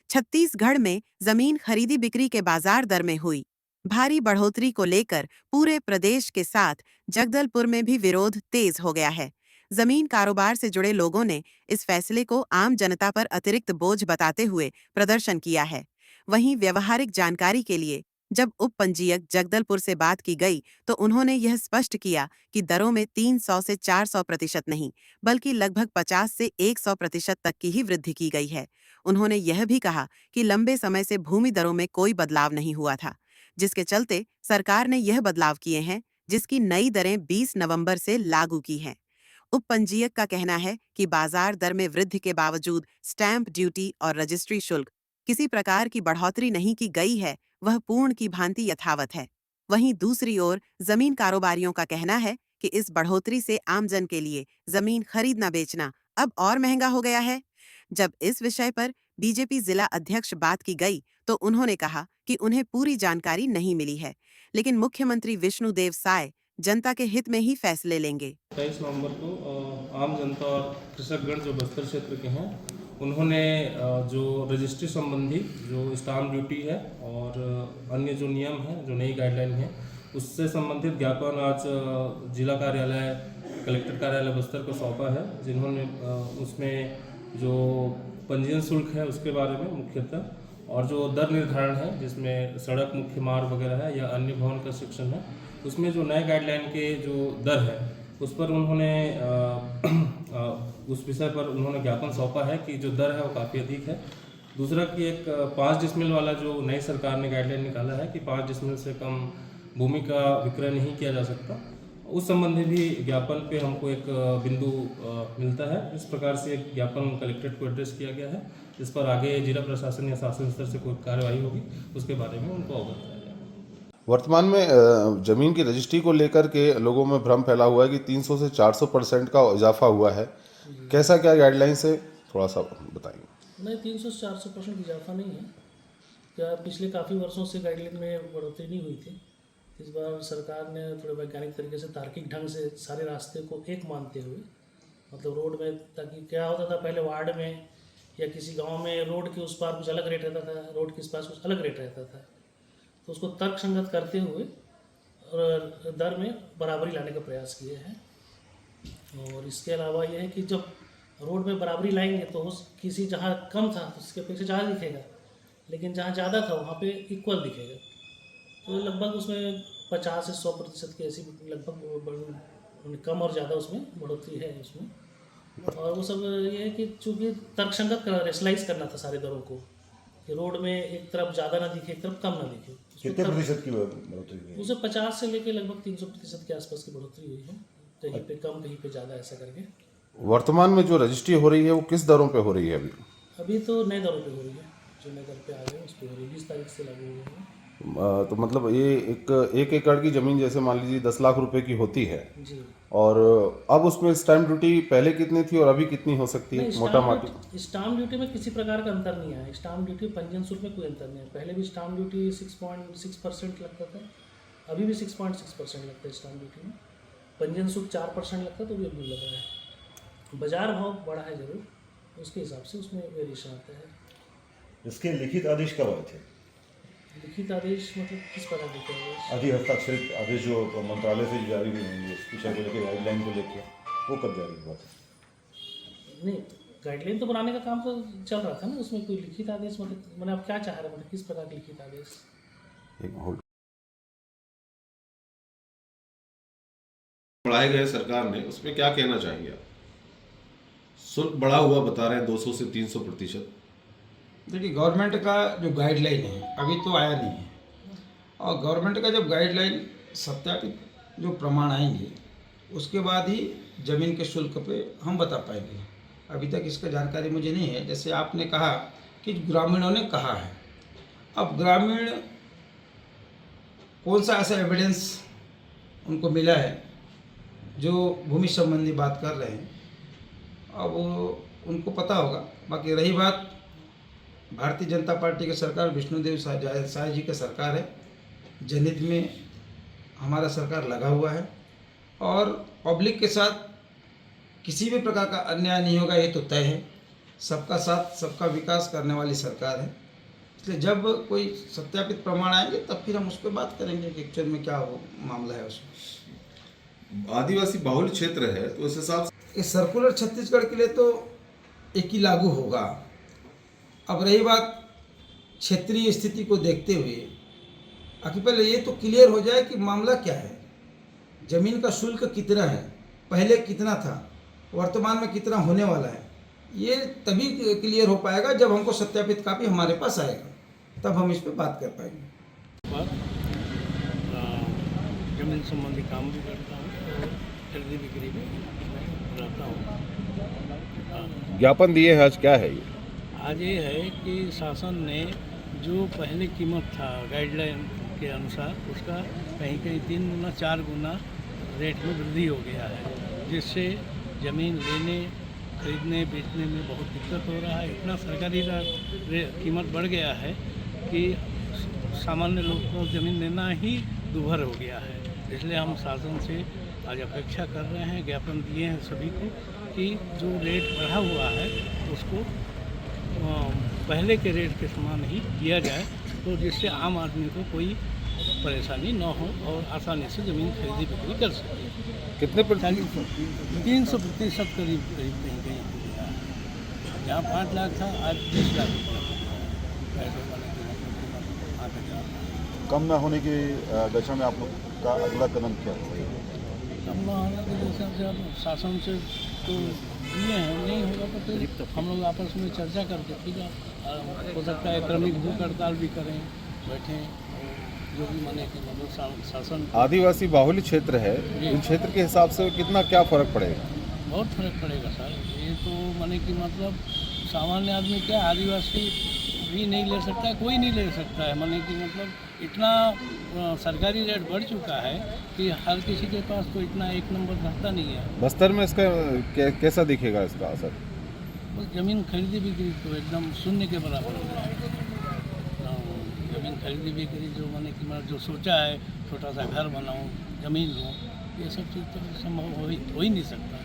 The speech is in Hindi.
छत्तीसगढ़ में जमीन खरीदी बिक्री के बाजार दर में हुई भारी बढ़ोतरी को लेकर पूरे प्रदेश के साथ जगदलपुर में भी विरोध तेज हो गया है। जमीन कारोबार से जुड़े लोगों ने इस फैसले को आम जनता पर अतिरिक्त बोझ बताते हुए प्रदर्शन किया है। वहीं व्यवहारिक जानकारी के लिए जब उप पंजीयक जगदलपुर से बात की गई तो उन्होंने यह स्पष्ट किया कि दरों में 300 से 400% नहीं, बल्कि लगभग 50 से 100% तक की ही वृद्धि की गई है। उन्होंने यह भी कहा कि लंबे समय से भूमि दरों में कोई बदलाव नहीं हुआ था, जिसके चलते सरकार ने यह बदलाव किए हैं, जिसकी नई दरें 20 नवंबर से लागू की हैं। उप पंजीयक का कहना है कि बाजार दर में वृद्धि के बावजूद स्टैंप ड्यूटी और रजिस्ट्री शुल्क किसी प्रकार की बढ़ोतरी नहीं की गई है, वह पूर्ण की भांति यथावत है। वहीं दूसरी ओर जमीन कारोबारियों का कहना है कि इस बढ़ोतरी से आमजन के लिए जमीन खरीदना बेचना अब और महंगा हो गया है। जब इस विषय पर बीजेपी जिला अध्यक्ष बात की गई तो उन्होंने कहा कि उन्हें पूरी जानकारी नहीं मिली है, लेकिन मुख्यमंत्री विष्णुदेव साय जनता के हित में ही फैसले लेंगे। 23 नवंबर को आम जनता और कृषकगण जो बस्तर क्षेत्र के हैं उन्होंने जो रजिस्ट्री संबंधी जो स्टाम्प ड्यूटी है और अन्य जो नियम हैं, जो नई गाइडलाइन है, उससे संबंधित ज्ञापन आज जिला कार्यालय कलेक्टर कार्यालय बस्तर को सौंपा है, जिन्होंने उसमें जो पंजीयन शुल्क है उसके बारे में मुख्यतः और जो दर निर्धारण है जिसमें सड़क मुख्य मार्ग वगैरह है या अन्य भवन का सेक्शन है, उसमें जो नए गाइडलाइन के जो दर है उस पर उन्होंने उस विषय पर उन्होंने ज्ञापन सौंपा है कि जो दर है वो काफ़ी अधिक है। दूसरा कि एक 5 डिसमिल वाला जो नई सरकार ने गाइडलाइन निकाला है कि 5 डिसमिल से कम भूमि का विक्रय नहीं किया जा सकता, उस संबंधी भी ज्ञापन पे हमको एक बिंदु मिलता है। इस प्रकार से एक ज्ञापन कलेक्ट्रेट को एड्रेस किया गया है, जिस पर आगे जिला प्रशासन या शासन स्तर से कोई कार्यवाही होगी उसके बारे में उनको अवगत कराया जाएगा। वर्तमान में जमीन की रजिस्ट्री को लेकर के लोगों में भ्रम फैला हुआ है कि 300 से 400% का इजाफा हुआ है। कैसा क्या गाइडलाइंस है, थोड़ा सा बताएंगे। नहीं, 300 से 400% इजाफा नहीं है। क्या पिछले काफ़ी वर्षों से गाइडलाइन में बढ़ोतरी नहीं हुई थी। इस बार सरकार ने थोड़े वैज्ञानिक तरीके से तार्किक ढंग से सारे रास्ते को एक मानते हुए, मतलब रोड में, ताकि क्या होता था पहले वार्ड में या किसी गांव में रोड के उस पार कुछ अलग रेट रहता था, रोड के इस पास कुछ अलग रेट रहता था, तो उसको तर्कसंगत करते हुए और दर में बराबरी लाने का प्रयास किए हैं। और इसके अलावा यह है कि जब रोड में बराबरी लाएंगे तो किसी जहाँ कम था तो उसके अपेक्षा ज़्यादा दिखेगा, लेकिन जहाँ ज़्यादा था वहाँ पे इक्वल दिखेगा। तो लगभग उसमें 50 से 100% की ऐसी लगभग कम और ज़्यादा उसमें बढ़ोतरी है उसमें। और वो सब ये है कि चूँकि तर्कसंगत रेशलाइज करना था सारे दरों को, कि रोड में एक तरफ ज़्यादा ना दिखे, एक तरफ कम ना दिखे। कितने प्रतिशत की बढ़ोतरी हुई? उसे 50 से लेके लगभग 300% के आसपास की बढ़ोतरी हुई है, कहीं पे कम कहीं पे ज़्यादा, ऐसा करके। वर्तमान में जो रजिस्ट्री हो रही है वो किस दरों पे हो रही है? अभी तो नए दरों पे हो रही है, जो नए दर पे आ गए उस पर हो रही है, 20 तारीख से लागू हुई है। तो मतलब ये एक एकड़ की ज़मीन जैसे मान लीजिए 10 लाख रुपए की होती है जी। और अब उसमें स्टैम्प ड्यूटी पहले कितनी थी और अभी कितनी हो सकती है, मोटा मोटी? स्टाम्प ड्यूटी में किसी प्रकार का अंतर नहीं आया। स्टाम्प ड्यूटी पंजीयन शुल्क में कोई अंतर नहीं है। पहले भी स्टाम्प ड्यूटी 6.6% लगता था, अभी भी 6.6% लगता है स्टाम्प ड्यूटी में। पंजीयन शुल्क 4% लगता है, तो भी अभी लग रहा है। बाजार भाव बढ़ा है जरूर, उसके हिसाब से उसमें वेरिएशन आता है। इसके लिखित आदेश कब आए थे? लिखित आदेश मतलब किस प्रकार के आदेश? अधि हस्ताक्षरित आदेश जो मंत्रालय से जारी हुए होंगे इस विषय को लेकर, गाइडलाइन को लेकर, वो कब जारी हुआ था? नहीं, गाइडलाइन तो बनाने का काम तो चल रहा था ना, उसमें कोई लिखित आदेश मतलब मैंने आप क्या चाह रहे हैं, मतलब किस प्रकार के लिखित आदेश? बढ़ाए गए सरकार ने, उसमें क्या कहना चाहेंगे आप? शुल्क बढ़ा हुआ बता रहे हैं 200 से 300%। देखिए, गवर्नमेंट का जो गाइडलाइन है अभी तो आया नहीं है, और गवर्नमेंट का जब गाइडलाइन सत्यापित जो प्रमाण आएंगे उसके बाद ही ज़मीन के शुल्क पे हम बता पाएंगे। अभी तक इसका जानकारी मुझे नहीं है। जैसे आपने कहा कि ग्रामीणों ने कहा है, अब ग्रामीण कौन सा ऐसा एविडेंस उनको मिला है जो भूमि संबंधी बात कर रहे हैं, अब वो उनको पता होगा। बाकी रही बात भारतीय जनता पार्टी की सरकार, विष्णुदेव साय जी की सरकार है, जनहित में हमारा सरकार लगा हुआ है और पब्लिक के साथ किसी भी प्रकार का अन्याय नहीं होगा, ये तो तय है। सबका साथ सबका विकास करने वाली सरकार है। इसलिए जब कोई सत्यापित प्रमाण आएंगे तब फिर हम उस पर बात करेंगे कि एक्चुअल में क्या वो मामला है उसमें। आदिवासी बाहुल्य क्षेत्र है तो इस हिसाब से ये सर्कुलर छत्तीसगढ़ के लिए तो एक ही लागू होगा। अब रही बात क्षेत्रीय स्थिति को देखते हुए, आखिर पहले ये तो क्लियर हो जाए कि मामला क्या है, जमीन का शुल्क कितना है, पहले कितना था, वर्तमान में कितना होने वाला है। ये तभी क्लियर हो पाएगा जब हमको सत्यापित कापी हमारे पास आएगा, तब हम इस पर बात कर पाएंगे। जमीन संबंधी काम भी करता हूँ और खरीदी बिक्री भी रहता हूँ। ज्ञापन दिए हैं, आज क्या है ये? आज ये है कि शासन ने जो पहले कीमत था गाइडलाइन के अनुसार, उसका कहीं कहीं 3 गुना 4 गुना रेट में वृद्धि हो गया है, जिससे ज़मीन लेने खरीदने बेचने में बहुत दिक्कत हो रहा है। इतना सरकारी कीमत बढ़ गया है कि सामान्य लोग को ज़मीन लेना ही दुभर हो गया है। इसलिए हम शासन से आज अपेक्षा कर रहे हैं, ज्ञापन दिए हैं सभी को कि जो रेट बढ़ा हुआ है उसको पहले के रेट के समान ही किया जाए, तो जिससे आम आदमी को कोई परेशानी न हो और आसानी से ज़मीन खरीदी बिक्री कर सके। कितने 300% करीब कहीं कहीं हो गया है। जहाँ 5 लाख था आज 20 लाख रुपया हो गया है। पैसे वाले की आगे जा रहा है। कम ना होने की दशा में आप लोग का अगला कदम क्या है? कम न होने की दशा से अब शासन से तो ये है, नहीं होगा तो फिर हम लोग आपस में चर्चा करके ठीक है, हो सकता है क्रमिक भूख हड़ताल भी करें, बैठें, जो भी माने कि मतलब शासन। आदिवासी बाहुल्य क्षेत्र है, इन क्षेत्र के हिसाब से कितना क्या फर्क पड़ेगा? बहुत फर्क पड़ेगा सर। ये तो माने कि मतलब सामान्य आदमी क्या, आदिवासी भी नहीं ले सकता है, कोई नहीं ले सकता है। माने कि मतलब इतना सरकारी रेट बढ़ चुका है कि हर किसी के पास तो इतना एक नंबर रहता नहीं है। बस्तर में इसका कैसा दिखेगा इसका असर? बस ज़मीन खरीदी बिक्री तो एकदम शून्य के बराबर हो जाएगा। ज़मीन खरीदी बिक्री जो मैंने कि मैं जो सोचा है, छोटा सा घर बनाऊँ, ज़मीन लूँ, ये सब चीज़ तो संभव हो ही नहीं सकता।